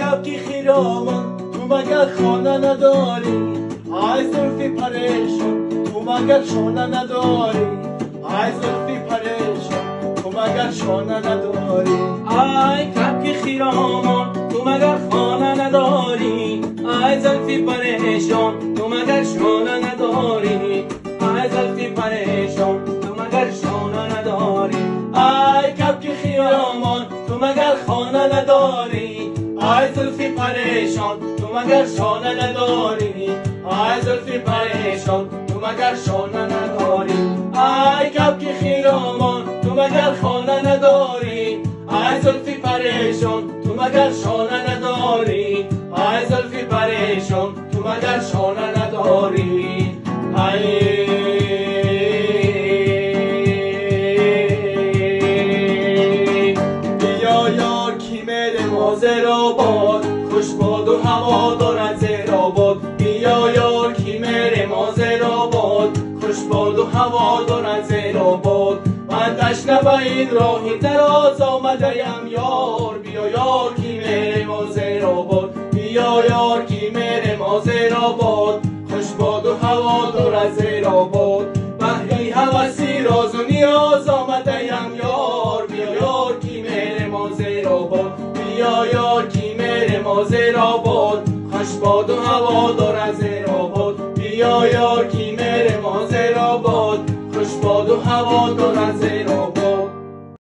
کبک خیرامان تو مگر خانه نداری؟ ای زلفی پریشان تو مگر شانه نداری؟ ای زلفی پریشان تو مگر شانه نداری؟ ای کبک خیرامان تو مگر خانه نداری؟ ای زلفی پریشان تو مگر شانه نداری؟ ای زلفی پریشان تو مگر شانه نداری؟ ای کبک خیرامان تو مگر خانه نداری؟ ای زلفی پریشان تو مگر شانه نداری؟ ای زلفی پریشان تو مگر شانه نداری؟ ای کبک خیرامان تو مگر خانه نداری؟ ای زلفی پریشان تو مگر شانه نداری؟ ای زلفی پریشان تو مگر شانه نداری؟ بیا یار کی میره مازرآباد، خوش باد و هوا دارد زیرآباد. بیا یار کی میره مازرآباد، خوش باد و هوا دارد زیرآباد. من تشنه به این راهی دراز آمده‌ام یار. بیا یار کی میره مازرآباد، بیا یار کی میره مازرآباد، خوش باد و هوا دارد زیرآباد. بهری هوسی راز و نیاز آمده‌ام یار. بیا یار کی میره مازرآباد، بیا یار کی میره مازرآباد، خوش باد و هوا دارد زیرآباد. بیا یار کی میره مازرآباد، خوش باد و هوا دارد زیرآباد.